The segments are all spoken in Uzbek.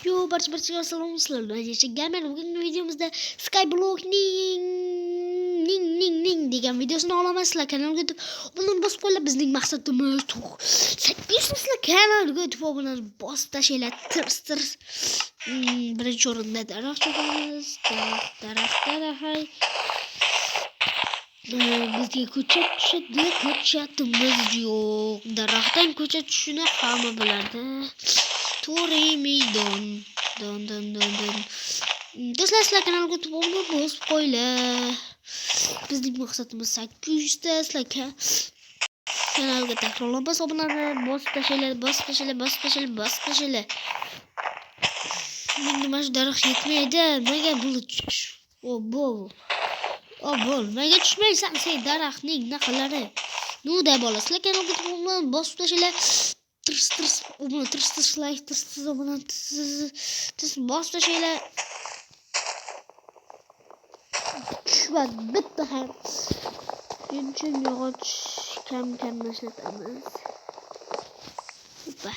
Yo barcha assalomu alaykum. Gamer bugungi videomizda Skyblock ning degan videosini olamiz. Sizlar kanalga obuna bosib qo'yinglar. Bizning maqsadimiz 800 sizlar kanalga obuna bosib tashlaylar. Tirs. Birinchi o'rinda daraxt chopamiz. Daraxt. Bizga ko'cha tushadi, ko'chatimiz yo'q. Daraxtdan ko'cha tushishini hamma biladi. To'g'ri maydon. Don. Do'stlar, sizlar kanalga obuna bosib qo'yinglar. Bizning maqsadimiz 800 ta. Sizlar kanalga takrorlanmas obunani bosib tashlaylar. Menga mana shu daraxt yetmaydi. Nimaga bulut nimaga tushmaysan sen daraxtning naqalari? Nuda bola, sizlar kanalga obuna bosib tashlaylar. Tirs bosib tashlaylar. Tushmadi bitta ham. Shuncha yog'och kam ishlatamiz. Hoppa.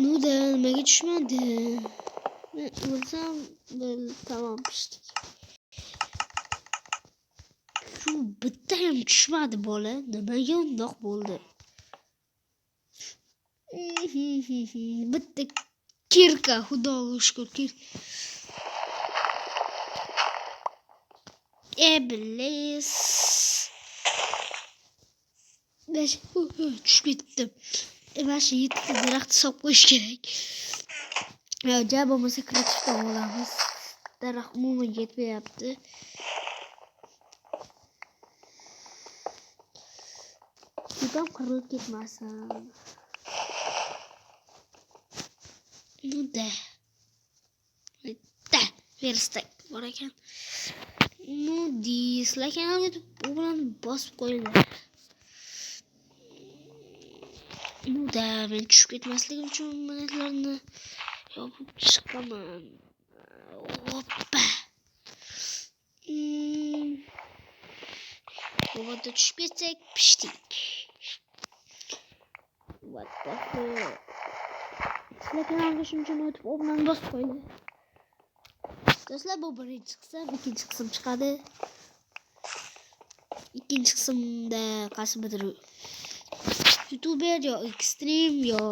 Nuda nimaga tushmadi? O'zim tamam pishdik. Shu bitta ham tushmadi bola. Nimaga undoq bo'ldi? Bitta kirka, xudoga shukr. Iblis. Tushib ketdim. Mana shu yettita daraxtni solib qo'yish kerak. Ja bo'lmasa kreativdan olamiz. Daraxt umuman yetmayapti. Juda qirilib ketmasin. Nuda. Verstak bor ekan. Sizlar kanalga obuna bosib qo'yinglar. Nuda men tushib ketmasligim uchun minutlarni yopib chiqaman. Hoppa. Bu yerda tushib ketsak pishdik. What the fuck? Sizlar kanalga shuncha o'tib obunani bosib qo'yinglar. Do'stlar, bu birinchi qism, ikkinchi qism chiqadi. Ikkinchi qismda qaysi bidir YouTuber yo Extreme yo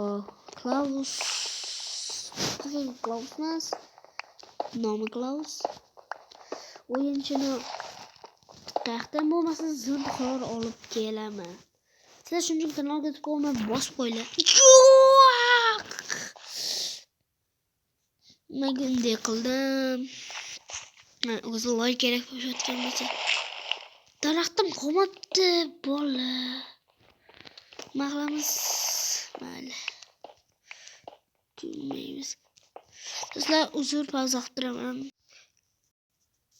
Klaus emas. Nomi Klaus. O'yinchini qayerdan bo'lmasa zinhor olib kelaman. Sizlar shuning uchun kanalga obuna bosib qo'yinglar. Nimaga bunday qildim? O'zi like kerak bo'layotgan bo'lsa. Daraxtim qolmabdi, bola. Maqlamiz. Mayli. Kulmaymiz. Sizlar uzr pauza qilib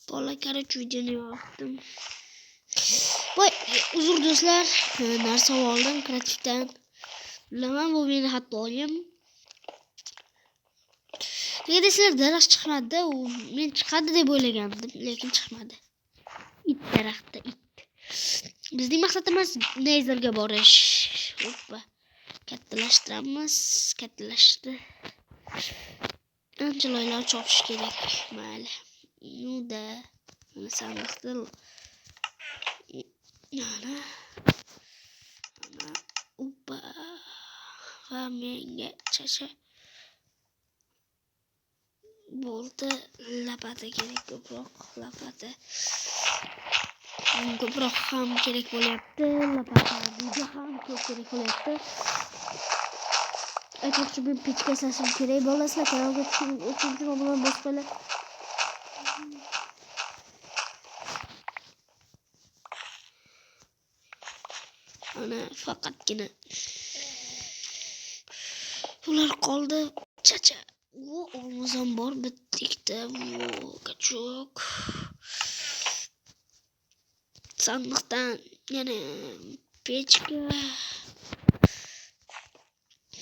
bola korоче videoni yoqdim. Voy, uzr do'stlar. Narsa oldim kreativdan. Bilaman, bu meni xatoyim. Nega desizlar, daraxt chiqmadi. Men chiqadi deb o'ylagandim, lekin chiqmadi. It daraxtda it. Bizning maqsadimiz Nezerga borish. Hoppa. Kattalashdi. Ancha loylar chopish kerak. Mayli. Nuda. Mana sandiqda. Mana. Hoppa. Va menga chacha bo'ldi. Lapata kerak, ko'proq lapata. Ko'proq ham kerak bo'lyapti. Lapata juda ham ko'p kerak bo'lyapti. Aytmoqchi, men pechka sashim kerak. Bo'lasizlar kanalga uchinchi obuna bosib qo'yinglar. Ana faqatgina ular qoldi. Chacha. Olmazam bor bittikda. Kachok. Sandiqdan yana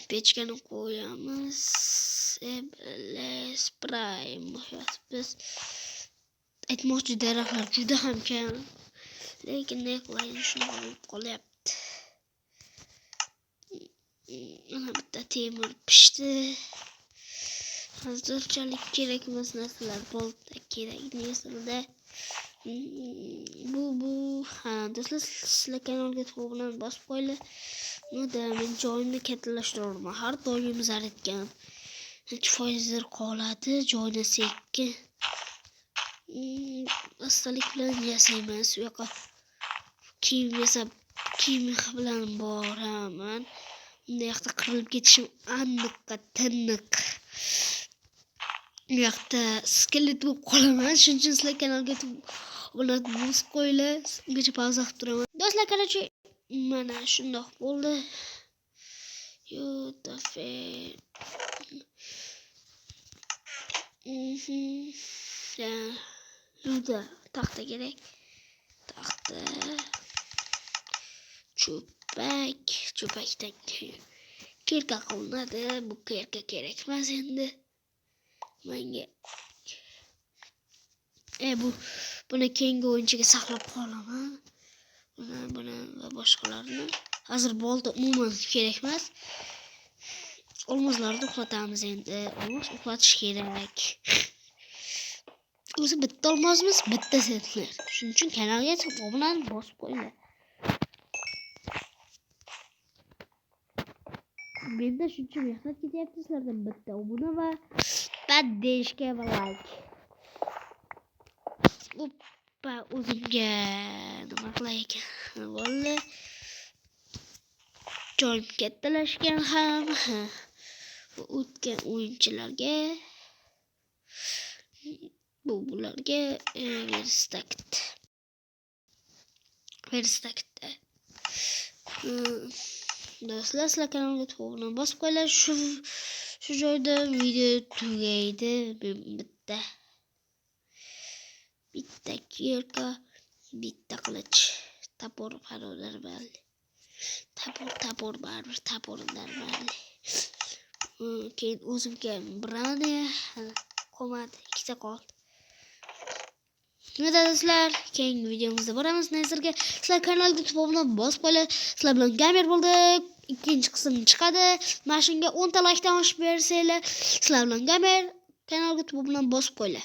pechkani qo'yamiz. Iblis Prime. Biz aytmoqchi, daraxtlar juda ham kam. Lekin ne qilayin, shunday bo'lib qolyapti. Ana bitta temir pishdi. Hozirchalik kerak emas narsalar bo'ldi. Kerak narsalarda bu ha do'stlar, sizlar kanalga to'g'ri bilan bosib qo'yinglar. Bunda men joyimni kattalashtirarman. Har doim zaryadgan 3% qoladi joyni sekin. Astalik bilan yasayman. U yoqqa kiyim yasab kiyim bilan boraman. Bu yoqda qirilib ketishim aniqqa tiniq. Bu yoqda skelet bo'lib qolaman. Shuning uchun sizlar kanalga obuna bosib qo'yinglar. Ungacha pauza qilib turaman. Do'stlar, qarachi mana shundoq bo'ldi. Yo, tafe. Yuda taxta kerak. Taxta. Cho'pakdan kirka qilinadi. Bu kirka kerak emas endi menga. Buni keyingi o'yinchiga saqlab qolaman. Buni va boshqalarni. Hozir bolta umuman kerak emas. Olmazlarni uxlatamiz endi. Olmaz uxlatish kerak. O'zi bitta olmazmiz, bitta setlar. Shuning uchun kanalga obuna bosib qo'yinglar. Menda shuncha mehnat ketyapti sizlardan bitta obuna va badeshka va like. Oppa, o'zimga nima qilay ekan? Bo'ldi. Joyim kattalashgan ham. Bu o'tgan o'yinchilarga bularga verstakda. Do'stlar, sizlar kanalga to'g'ri bosib qo'yinglar. Shu joyda video tugaydi. Bitta kirka, bitta qilich, tapor parodar balli. Tapor baribir taporimdan balli. Keyin o'zimga brane qolmadi, ikkita qoldi. Nima do'stlar, keyingi videomizda boramiz. Nazarga sizlar kanalga obuna bosib qo'yinglar. Sizlar bilan gamer bo'ldi. Ikkinchi qism chiqadi. Mana shunga 10 ta like dan oshib bersanglar, sizlar bilan gamer kanalga obuna bosib qo'yinglar.